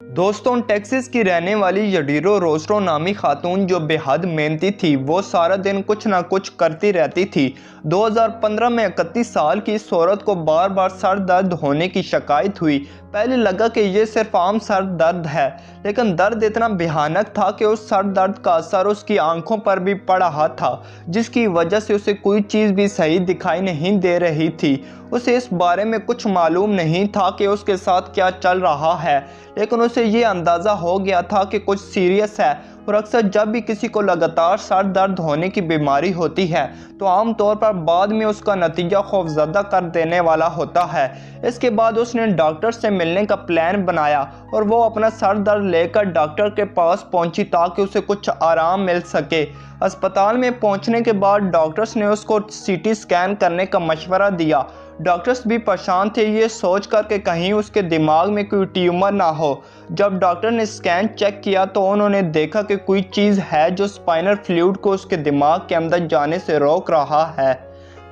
दोस्तों, टेक्सास की रहने वाली यडीरो रोस्ट्रो नामी खातून जो बेहद मेहनती थी, वो सारा दिन कुछ ना कुछ करती रहती थी। 2015 में 31 साल की इस औरत को बार बार सर दर्द होने की शिकायत हुई। पहले लगा कि ये सिर्फ आम सर दर्द है, लेकिन दर्द इतना भयानक था कि उस सर दर्द का असर उसकी आंखों पर भी पड़ रहा था, जिसकी वजह से उसे कोई चीज़ भी सही दिखाई नहीं दे रही थी। उसे इस बारे में कुछ मालूम नहीं था कि उसके साथ क्या चल रहा है, लेकिन उसे ये अंदाज़ा हो गया था कि कुछ सीरियस है। और अक्सर जब भी किसी को लगातार सर दर्द होने की बीमारी होती है, तो आम तौर पर बाद में उसका नतीजा खौफजदा कर देने वाला होता है। इसके बाद उसने डॉक्टर से मिलने का प्लान बनाया और वो अपना सर दर्द लेकर डॉक्टर के पास पहुंची ताकि उसे कुछ आराम मिल सके। अस्पताल में पहुंचने के बाद डॉक्टर्स ने उसको सीटी स्कैन करने का मशवरा दिया। डॉक्टर्स भी परेशान थे, ये सोच कर कि कहीं उसके दिमाग में कोई ट्यूमर ना हो। जब डॉक्टर ने स्कैन चेक किया तो उन्होंने देखा कि कोई चीज़ है जो स्पाइनल फ्लूइड को उसके दिमाग के अंदर जाने से रोक रहा है।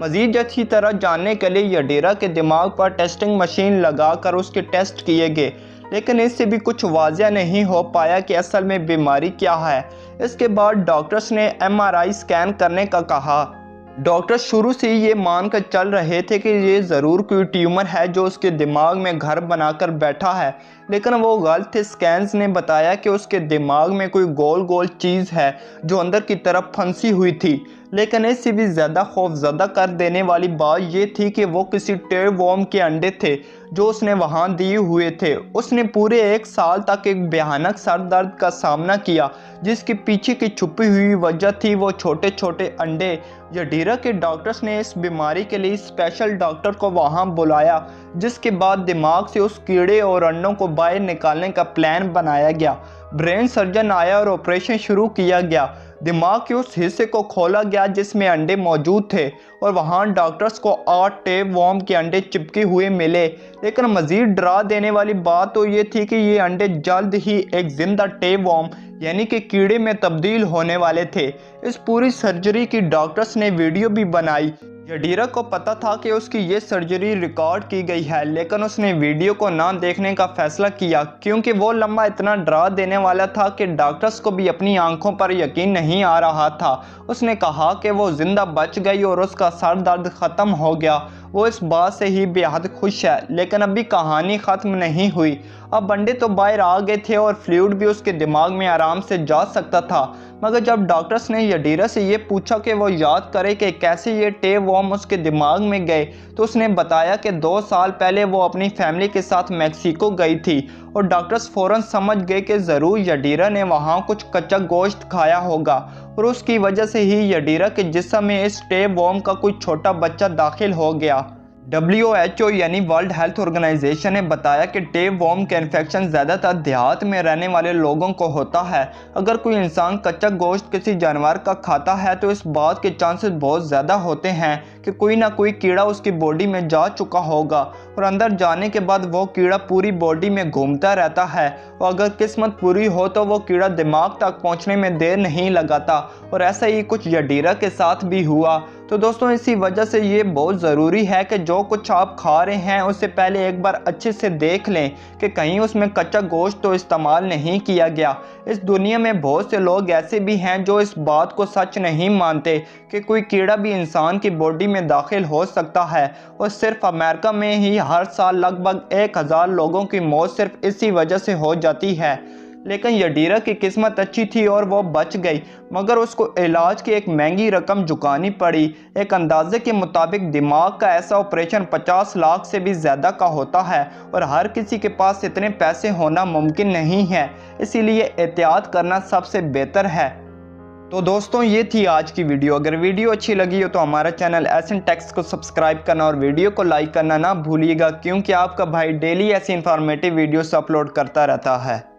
मज़ीद अच्छी तरह जानने के लिए यडीरा के दिमाग पर टेस्टिंग मशीन लगाकर उसके टेस्ट किए गए, लेकिन इससे भी कुछ वाज़ह नहीं हो पाया कि असल में बीमारी क्या है। इसके बाद डॉक्टर्स ने MRI स्कैन करने का कहा। डॉक्टर शुरू से ही ये मान कर चल रहे थे कि ये ज़रूर कोई ट्यूमर है जो उसके दिमाग में घर बनाकर बैठा है, लेकिन वो गलत थे। स्कैन्स ने बताया कि उसके दिमाग में कोई गोल गोल चीज़ है जो अंदर की तरफ फंसी हुई थी। लेकिन इससे भी ज़्यादा खौफजदा कर देने वाली बात ये थी कि वो किसी टेपवर्म के अंडे थे जो उसने वहाँ दिए हुए थे। उसने पूरे 1 साल तक एक भयानक सर दर्द का सामना किया, जिसके पीछे की छुपी हुई वजह थी वो छोटे छोटे अंडे। यडीरा के डॉक्टर्स ने इस बीमारी के लिए स्पेशल डॉक्टर को वहाँ बुलाया, जिसके बाद दिमाग से उस कीड़े और अंडों को बाहर निकालने का प्लान बनाया गया। ब्रेन सर्जन आया और ऑपरेशन शुरू किया गया। दिमाग के उस हिस्से को खोला गया जिसमें अंडे मौजूद थे, और वहाँ डॉक्टर्स को 8 टेपवर्म के अंडे चिपके हुए मिले। लेकिन मज़ीद डरा देने वाली बात तो ये थी कि ये अंडे जल्द ही एक जिंदा टेपवर्म यानी कि कीड़े में तब्दील होने वाले थे। इस पूरी सर्जरी की डॉक्टर्स ने वीडियो भी बनाई। यडीरा को पता था कि उसकी ये सर्जरी रिकॉर्ड की गई है, लेकिन उसने वीडियो को ना देखने का फैसला किया क्योंकि वो लम्हा इतना डरा देने वाला था कि डॉक्टर्स को भी अपनी आंखों पर यकीन नहीं आ रहा था। उसने कहा कि वो जिंदा बच गई और उसका सर दर्द ख़त्म हो गया। वो इस बात से ही बेहद खुश है, लेकिन अभी कहानी ख़त्म नहीं हुई। अब अंडे तो बाहर आ गए थे और फ्लूइड भी उसके दिमाग में आराम से जा सकता था। मगर जब डॉक्टर्स ने यडीरा से ये पूछा कि वो याद करे कि कैसे ये टेपवर्म उसके दिमाग में गए, तो उसने बताया कि 2 साल पहले वो अपनी फैमिली के साथ मैक्सिको गई थी, और डॉक्टर्स फ़ौरन समझ गए कि ज़रूर यडीरा ने वहाँ कुछ कच्चा गोश्त खाया होगा, और उसकी वजह से ही यडीरा के जिस्म में इस टेपवर्म का कोई छोटा बच्चा दाखिल हो गया। WHO यानी वर्ल्ड हेल्थ ऑर्गेनाइजेशन ने बताया कि टेपवर्म का इन्फेक्शन ज़्यादातर देहात में रहने वाले लोगों को होता है। अगर कोई इंसान कच्चा गोश्त किसी जानवर का खाता है तो इस बात के चांसेस बहुत ज़्यादा होते हैं कि कोई ना कोई कीड़ा उसकी बॉडी में जा चुका होगा, और अंदर जाने के बाद वो कीड़ा पूरी बॉडी में घूमता रहता है, और अगर किस्मत पूरी हो तो वो कीड़ा दिमाग तक पहुंचने में देर नहीं लगाता। और ऐसा ही कुछ यडीरा के साथ भी हुआ। तो दोस्तों, इसी वजह से ये बहुत ज़रूरी है कि जो कुछ आप खा रहे हैं उससे पहले एक बार अच्छे से देख लें कि कहीं उसमें कच्चा गोश्त तो इस्तेमाल नहीं किया गया। इस दुनिया में बहुत से लोग ऐसे भी हैं जो इस बात को सच नहीं मानते कि कोई कीड़ा भी इंसान की बॉडी में दाखिल हो सकता है, और सिर्फ अमेरिका में ही हर साल लगभग 1000 लोगों की मौत सिर्फ इसी वजह से हो जाती है। लेकिन यडीरा की किस्मत अच्छी थी और वो बच गई, मगर उसको इलाज की एक महंगी रकम चुकानी पड़ी। एक अंदाजे के मुताबिक दिमाग का ऐसा ऑपरेशन 50 लाख से भी ज़्यादा का होता है, और हर किसी के पास इतने पैसे होना मुमकिन नहीं है, इसीलिए एहतियात करना सबसे बेहतर है। तो दोस्तों, ये थी आज की वीडियो। अगर वीडियो अच्छी लगी हो तो हमारा चैनल एसएन टेक्स को सब्सक्राइब करना और वीडियो को लाइक करना ना भूलिएगा, क्योंकि आपका भाई डेली ऐसी इंफॉर्मेटिव वीडियोस अपलोड करता रहता है।